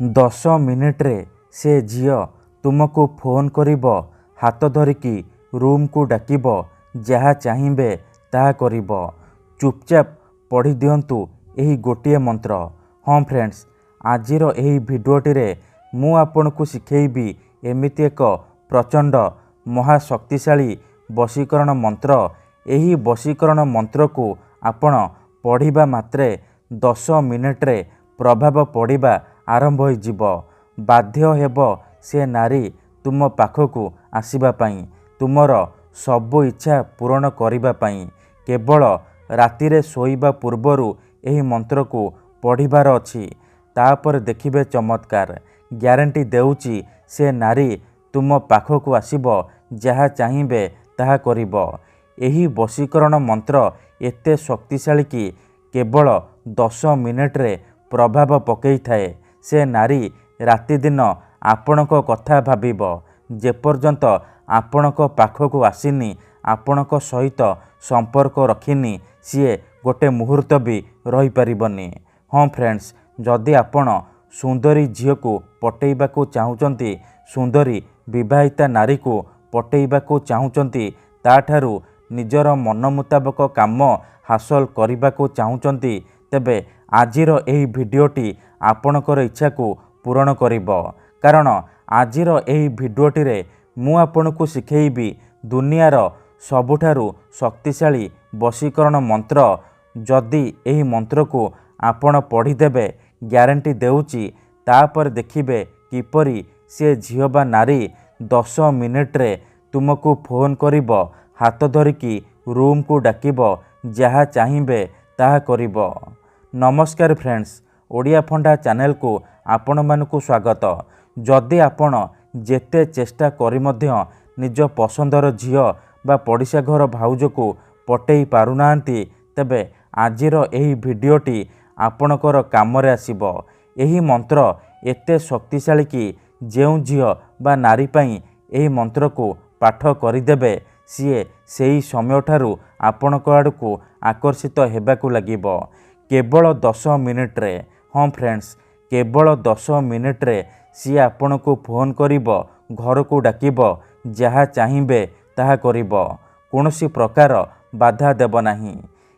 10 ମିନିଟ୍ରେ ସେ ଝିଅ ତୁମକୁ ଫୋନ୍ କରିବ, ହାତ ଧରିକି ରୁମ୍କୁ ଡାକିବ, ଯାହା ଚାହିଁବେ ତାହା କରିବ। ଚୁପଚାପ ପଢ଼ି ଦିଅନ୍ତୁ ଏହି ଗୋଟିଏ ମନ୍ତ୍ର। ହଁ ଫ୍ରେଣ୍ଡସ୍, ଆଜିର ଏହି ଭିଡ଼ିଓଟିରେ ମୁଁ ଆପଣଙ୍କୁ ଶିଖେଇବି ଏମିତି ଏକ ପ୍ରଚଣ୍ଡ ମହାଶକ୍ତିଶାଳୀ ବଶୀକରଣ ମନ୍ତ୍ର। ଏହି ବଶୀକରଣ ମନ୍ତ୍ରକୁ ଆପଣ ପଢ଼ିବା ମାତ୍ରେ 10 ମିନିଟ୍ରେ ପ୍ରଭାବ ପଡ଼ିବା ଆରମ୍ଭ ହୋଇଯିବ। ବାଧ୍ୟ ହେବ ସେ ନାରୀ ତୁମ ପାଖକୁ ଆସିବା ପାଇଁ, ତୁମର ସବୁ ଇଚ୍ଛା ପୂରଣ କରିବା ପାଇଁ। କେବଳ ରାତିରେ ଶୋଇବା ପୂର୍ବରୁ ଏହି ମନ୍ତ୍ରକୁ ପଢ଼ିବାର ଅଛି। ତାପରେ ଦେଖିବେ ଚମତ୍କାର। ଗ୍ୟାରେଣ୍ଟି ଦେଉଛି ସେ ନାରୀ ତୁମ ପାଖକୁ ଆସିବ, ଯାହା ଚାହିଁବେ ତାହା କରିବ। ଏହି ବଶୀକରଣ ମନ୍ତ୍ର ଏତେ ଶକ୍ତିଶାଳୀ କି କେବଳ 10 ମିନିଟ୍ରେ ପ୍ରଭାବ ପକାଇଥାଏ। ସେ ନାରୀ ରାତିଦିନ ଆପଣଙ୍କ କଥା ଭାବିବ। ଯେପର୍ଯ୍ୟନ୍ତ ଆପଣଙ୍କ ପାଖକୁ ଆସିନି, ଆପଣଙ୍କ ସହିତ ସମ୍ପର୍କ ରଖିନି, ସିଏ ଗୋଟେ ମୁହୂର୍ତ୍ତ ବି ରହିପାରିବନି। ହଁ ଫ୍ରେଣ୍ଡସ୍, ଯଦି ଆପଣ ସୁନ୍ଦରୀ ଝିଅକୁ ପଟେଇବାକୁ ଚାହୁଁଛନ୍ତି, ସୁନ୍ଦରୀ ବିବାହିତା ନାରୀକୁ ପଟେଇବାକୁ ଚାହୁଁଛନ୍ତି, ତାଠାରୁ ନିଜର ମନ ମୁତାବକ କାମ ହାସଲ କରିବାକୁ ଚାହୁଁଛନ୍ତି, ତେବେ ଆଜିର ଏହି ଭିଡ଼ିଓଟି ଆପଣଙ୍କର ଇଚ୍ଛାକୁ ପୂରଣ କରିବ। କାରଣ ଆଜିର ଏହି ଭିଡ଼ିଓଟିରେ ମୁଁ ଆପଣଙ୍କୁ ଶିଖେଇବି ଦୁନିଆର ସବୁଠାରୁ ଶକ୍ତିଶାଳୀ ବଶୀକରଣ ମନ୍ତ୍ର। ଯଦି ଏହି ମନ୍ତ୍ରକୁ ଆପଣ ପଢ଼ିଦେବେ, ଗ୍ୟାରେଣ୍ଟି ଦେଉଛି, ତାପରେ ଦେଖିବେ କିପରି ସେ ଝିଅ ବା ନାରୀ 10 ମିନିଟ୍ରେ ତୁମକୁ ଫୋନ୍ କରିବ, ହାତ ଧରିକି ରୁମ୍କୁ ଡାକିବ, ଯାହା ଚାହିଁବେ ତାହା କରିବ। ନମସ୍କାର ଫ୍ରେଣ୍ଡସ୍, ଓଡ଼ିଆ ଫଣ୍ଡା ଚ୍ୟାନେଲକୁ ଆପଣମାନଙ୍କୁ ସ୍ୱାଗତ। ଯଦି ଆପଣ ଯେତେ ଚେଷ୍ଟା କରି ମଧ୍ୟ ନିଜ ପସନ୍ଦର ଝିଅ ବା ପଡ଼ିଶା ଘର ଭାଉଜକୁ ପଟେଇ ପାରୁନାହାନ୍ତି, ତେବେ ଆଜିର ଏହି ଭିଡ଼ିଓଟି ଆପଣଙ୍କର କାମରେ ଆସିବ। ଏହି ମନ୍ତ୍ର ଏତେ ଶକ୍ତିଶାଳୀ କି ଯେଉଁ ଝିଅ ବା ନାରୀ ପାଇଁ ଏହି ମନ୍ତ୍ରକୁ ପାଠ କରିଦେବେ, ସିଏ ସେହି ସମୟଠାରୁ ଆପଣଙ୍କ ଆଡ଼କୁ ଆକର୍ଷିତ ହେବାକୁ ଲାଗିବ। କେବଳ 10 ମିନିଟ୍ରେ। ହଁ ଫ୍ରେଣ୍ଡସ୍, କେବଳ 10 ମିନିଟ୍ରେ ସିଏ ଆପଣଙ୍କୁ ଫୋନ୍ କରିବ, ଘରକୁ ଡାକିବ, ଯାହା ଚାହିଁବେ ତାହା କରିବ। କୌଣସି ପ୍ରକାର ବାଧା ଦେବ ନାହିଁ।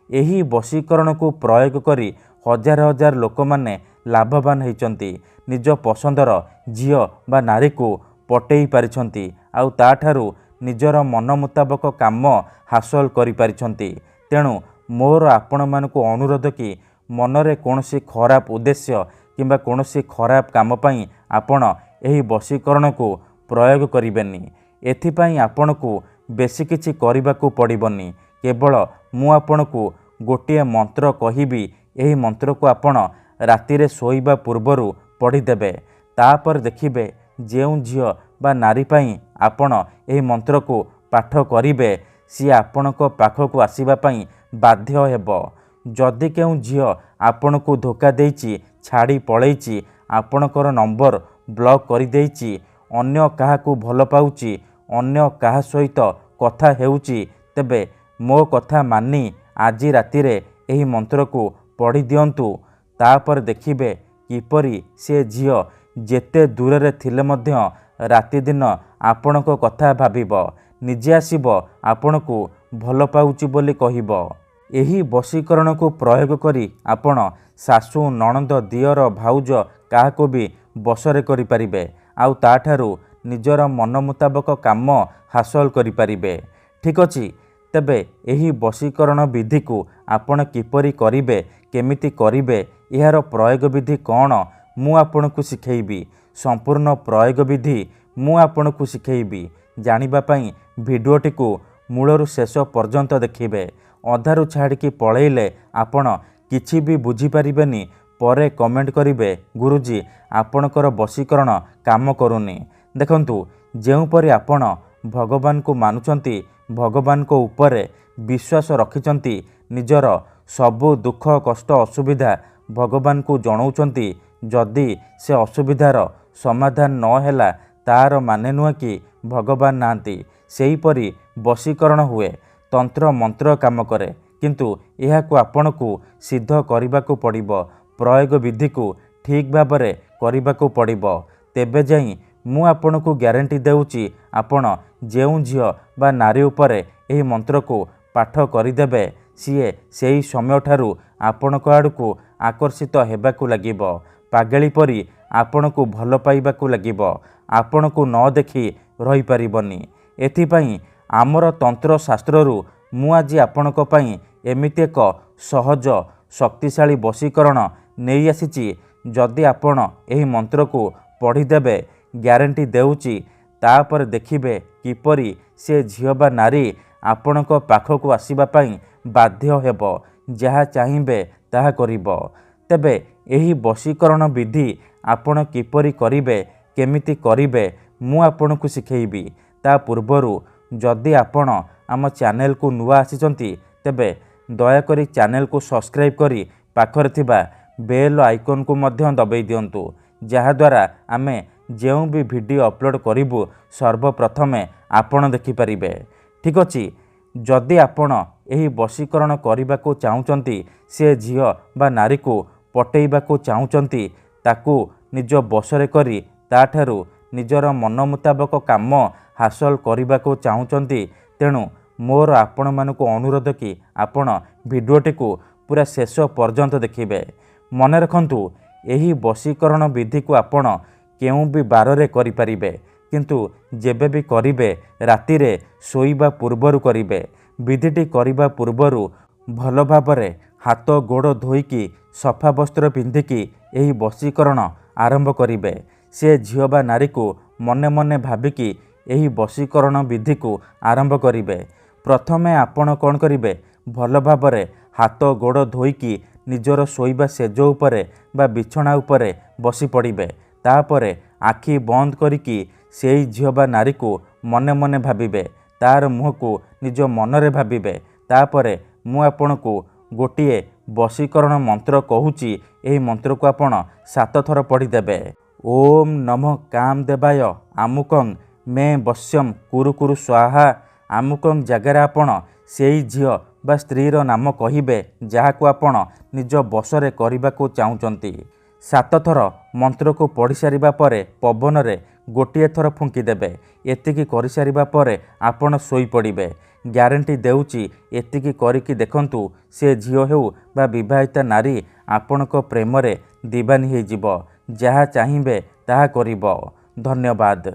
ଏହି ବଶୀକରଣକୁ ପ୍ରୟୋଗ କରି ହଜାର ହଜାର ଲୋକମାନେ ଲାଭବାନ ହୋଇଛନ୍ତି। ନିଜ ପସନ୍ଦର ଝିଅ ବା ନାରୀକୁ ପଟେଇ ପାରିଛନ୍ତି, ଆଉ ତାଠାରୁ ନିଜର ମନ ମୁତାବକ କାମ ହାସଲ କରିପାରିଛନ୍ତି। ତେଣୁ ମୋର ଆପଣମାନଙ୍କୁ ଅନୁରୋଧ କି ମନରେ କୌଣସି ଖରାପ ଉଦ୍ଦେଶ୍ୟ କିମ୍ବା କୌଣସି ଖରାପ କାମ ପାଇଁ ଆପଣ ଏହି ବଶୀକରଣକୁ ପ୍ରୟୋଗ କରିବେନି। ଏଥିପାଇଁ ଆପଣଙ୍କୁ ବେଶୀ କିଛି କରିବାକୁ ପଡ଼ିବନି। କେବଳ ମୁଁ ଆପଣଙ୍କୁ ଗୋଟିଏ ମନ୍ତ୍ର କହିବି, ଏହି ମନ୍ତ୍ରକୁ ଆପଣ ରାତିରେ ଶୋଇବା ପୂର୍ବରୁ ପଢ଼ିଦେବେ। ତାପରେ ଦେଖିବେ ଯେଉଁ ଝିଅ ବା ନାରୀ ପାଇଁ ଆପଣ ଏହି ମନ୍ତ୍ରକୁ ପାଠ କରିବେ, ସିଏ ଆପଣଙ୍କ ପାଖକୁ ଆସିବା ପାଇଁ ବାଧ୍ୟ ହେବ। ଯଦି କେଉଁ ଝିଅ ଆପଣଙ୍କୁ ଧୋକା ଦେଇଛି, ଛାଡ଼ି ପଳେଇଛି, ଆପଣଙ୍କର ନମ୍ବର ବ୍ଲକ୍ କରିଦେଇଛି, ଅନ୍ୟ କାହାକୁ ଭଲ ପାଉଛି, ଅନ୍ୟ କାହା ସହିତ କଥା ହେଉଛି, ତେବେ ମୋ କଥା ମାନି ଆଜି ରାତିରେ ଏହି ମନ୍ତ୍ରକୁ ପଢ଼ି ଦିଅନ୍ତୁ। ତାପରେ ଦେଖିବେ କିପରି ସେ ଝିଅ ଯେତେ ଦୂରରେ ଥିଲେ ମଧ୍ୟ ରାତିଦିନ ଆପଣଙ୍କ କଥା ଭାବିବ, ନିଜେ ଆସିବ ଆପଣଙ୍କୁ ଭଲ ପାଉଛି ବୋଲି କହିବ। ଏହି ବଶୀକରଣକୁ ପ୍ରୟୋଗ କରି ଆପଣ ଶାଶୁ, ନଣନ୍ଦ, ଦିଅର, ଭାଉଜ କାହାକୁ ବି ବଶରେ କରିପାରିବେ, ଆଉ ତାଠାରୁ ନିଜର ମନ ମୁତାବକ କାମ ହାସଲ କରିପାରିବେ। ଠିକ୍ ଅଛି, ତେବେ ଏହି ବଶୀକରଣ ବିଧିକୁ ଆପଣ କିପରି କରିବେ, କେମିତି କରିବେ, ଏହାର ପ୍ରୟୋଗ ବିଧି କ'ଣ, ମୁଁ ଆପଣଙ୍କୁ ଶିଖେଇବି। ସମ୍ପୂର୍ଣ୍ଣ ପ୍ରୟୋଗ ବିଧି ମୁଁ ଆପଣଙ୍କୁ ଶିଖେଇବି। ଜାଣିବା ପାଇଁ ଭିଡ଼ିଓଟିକୁ ମୂଳରୁ ଶେଷ ପର୍ଯ୍ୟନ୍ତ ଦେଖିବେ। ଅଧାରୁ ଛାଡ଼ିକି ପଳେଇଲେ ଆପଣ କିଛି ବି ବୁଝିପାରିବେନି। ପରେ କମେଣ୍ଟ କରିବେ, ଗୁରୁଜୀ ଆପଣଙ୍କର ବଶୀକରଣ କାମ କରୁନି। ଦେଖନ୍ତୁ, ଯେଉଁପରି ଆପଣ ଭଗବାନଙ୍କୁ ମାନୁଛନ୍ତି, ଭଗବାନଙ୍କ ଉପରେ ବିଶ୍ୱାସ ରଖିଛନ୍ତି, ନିଜର ସବୁ ଦୁଃଖ କଷ୍ଟ ଅସୁବିଧା ଭଗବାନଙ୍କୁ ଜଣାଉଛନ୍ତି, ଯଦି ସେ ଅସୁବିଧାର ସମାଧାନ ନ ହେଲା, ତାର ମାନେ ନୁହେଁ କି ଭଗବାନ ନାହାନ୍ତି। ସେହିପରି ବଶୀକରଣ ହୁଏ, ତନ୍ତ୍ର ମନ୍ତ୍ର କାମ କରେ, କିନ୍ତୁ ଏହାକୁ ଆପଣଙ୍କୁ ସିଦ୍ଧ କରିବାକୁ ପଡ଼ିବ। ପ୍ରୟୋଗ ବିଧିକୁ ଠିକ୍ ଭାବରେ କରିବାକୁ ପଡ଼ିବ। ତେବେ ଯାଇ ମୁଁ ଆପଣଙ୍କୁ ଗ୍ୟାରେଣ୍ଟି ଦେଉଛି ଆପଣ ଯେଉଁ ଝିଅ ବା ନାରୀ ଉପରେ ଏହି ମନ୍ତ୍ରକୁ ପାଠ କରିଦେବେ ସିଏ ସେହି ସମୟଠାରୁ ଆପଣଙ୍କ ଆଡ଼କୁ ଆକର୍ଷିତ ହେବାକୁ ଲାଗିବ। ପାଗେଳି ପରି ଆପଣଙ୍କୁ ଭଲ ପାଇବାକୁ ଲାଗିବ। ଆପଣଙ୍କୁ ନ ଦେଖି ରହିପାରିବନି। ଏଥିପାଇଁ ଆମର ତନ୍ତ୍ରଶାସ୍ତ୍ରରୁ ମୁଁ ଆଜି ଆପଣଙ୍କ ପାଇଁ ଏମିତି ଏକ ସହଜ ଶକ୍ତିଶାଳୀ ବଶୀକରଣ ନେଇ ଆସିଛି। ଯଦି ଆପଣ ଏହି ମନ୍ତ୍ରକୁ ପଢ଼ିଦେବେ ଗ୍ୟାରେଣ୍ଟି ଦେଉଛି ତାପରେ ଦେଖିବେ କିପରି ସେ ଝିଅ ବା ନାରୀ ଆପଣଙ୍କ ପାଖକୁ ଆସିବା ପାଇଁ ବାଧ୍ୟ ହେବ। ଯାହା ଚାହିଁବେ ତାହା କରିବ। ତେବେ ଏହି ବଶୀକରଣ ବିଧି ଆପଣ କିପରି କରିବେ କେମିତି କରିବେ ମୁଁ ଆପଣଙ୍କୁ ଶିଖେଇବି। ତା ପୂର୍ବରୁ ଯଦି ଆପଣ ଆମ ଚ୍ୟାନେଲକୁ ନୂଆ ଆସିଛନ୍ତି ତେବେ ଦୟାକରି ଚ୍ୟାନେଲକୁ ସବସ୍କ୍ରାଇବ୍ କରି ପାଖରେ ଥିବା ବେଲ୍ ଆଇକନ୍କୁ ମଧ୍ୟ ଦବାଇ ଦିଅନ୍ତୁ। ଯାହାଦ୍ୱାରା ଆମେ ଯେଉଁ ବି ଭିଡ଼ିଓ ଅପଲୋଡ଼ କରିବୁ ସର୍ବପ୍ରଥମେ ଆପଣ ଦେଖିପାରିବେ। ଠିକ୍ ଅଛି। ଯଦି ଆପଣ ଏହି ବଶୀକରଣ କରିବାକୁ ଚାହୁଁଛନ୍ତି ସେ ଝିଅ ବା ନାରୀକୁ ପଟେଇବାକୁ ଚାହୁଁଛନ୍ତି ତାକୁ ନିଜ ବଶରେ କରି ତାଠାରୁ ନିଜର ମନ ମୁତାବକ କାମ ହାସଲ କରିବାକୁ ଚାହୁଁଛନ୍ତି ତେଣୁ ମୋର ଆପଣମାନଙ୍କୁ ଅନୁରୋଧ କି ଆପଣ ଭିଡ଼ିଓଟିକୁ ପୁରା ଶେଷ ପର୍ଯ୍ୟନ୍ତ ଦେଖିବେ। ମନେ ରଖନ୍ତୁ ଏହି ବଶୀକରଣ ବିଧିକୁ ଆପଣ କେଉଁ ବି ବାରରେ କରିପାରିବେ କିନ୍ତୁ ଯେବେ ବି କରିବେ ରାତିରେ ଶୋଇବା ପୂର୍ବରୁ କରିବେ। ବିଧିଟି କରିବା ପୂର୍ବରୁ ଭଲ ଭାବରେ ହାତ ଗୋଡ଼ ଧୋଇକି ସଫା ବସ୍ତ୍ର ପିନ୍ଧିକି ଏହି ବଶୀକରଣ ଆରମ୍ଭ କରିବେ। ସେ ଝିଅ ବା ନାରୀକୁ ମନେ ମନେ ଭାବିକି ଏହି ବଶୀକରଣ ବିଧିକୁ ଆରମ୍ଭ କରିବେ। ପ୍ରଥମେ ଆପଣ କ'ଣ କରିବେ ଭଲ ଭାବରେ ହାତ ଗୋଡ଼ ଧୋଇକି ନିଜର ଶୋଇବା ସେଜ ଉପରେ ବା ବିଛଣା ଉପରେ ବସି ପଡ଼ିବେ। ତାପରେ ଆଖି ବନ୍ଦ କରିକି ସେଇ ଝିଅ ବା ନାରୀକୁ ମନେ ମନେ ଭାବିବେ। ତାର ମୁହଁକୁ ନିଜ ମନରେ ଭାବିବେ। ତାପରେ ମୁଁ ଆପଣଙ୍କୁ ଗୋଟିଏ ବଶୀକରଣ ମନ୍ତ୍ର କହୁଛି। ଏହି ମନ୍ତ୍ରକୁ ଆପଣ 7 ଥର ପଢ଼ିଦେବେ। ଓମ୍ ନମଃ କାମଦେବାୟ ଆମୁକଂ ମେ ବଶ୍ୟମ୍ କୁରୁ କୁରୁ ସ୍ୱାହା। ଆମୁକଂ ଜାଗାରେ ଆପଣ ସେଇ ଝିଅ ବା ସ୍ତ୍ରୀର ନାମ କହିବେ ଯାହାକୁ ଆପଣ ନିଜ ବଶରେ କରିବାକୁ ଚାହୁଁଛନ୍ତି। 7 ଥର ମନ୍ତ୍ରକୁ ପଢ଼ି ସାରିବା ପରେ ପବନରେ ଗୋଟିଏ ଥର ଫୁଙ୍କିଦେବେ। ଏତିକି କରିସାରିବା ପରେ ଆପଣ ଶୋଇପଡ଼ିବେ। ଗ୍ୟାରେଣ୍ଟି ଦେଉଛି ଏତିକି କରିକି ଦେଖନ୍ତୁ ସେ ଝିଅ ହେଉ ବା ବିବାହିତା ନାରୀ ଆପଣଙ୍କ ପ୍ରେମରେ ଦିବାନୀ ହେଇଯିବ। ଯାହା ଚାହିଁବେ ତାହା କରିବ। ଧନ୍ୟବାଦ।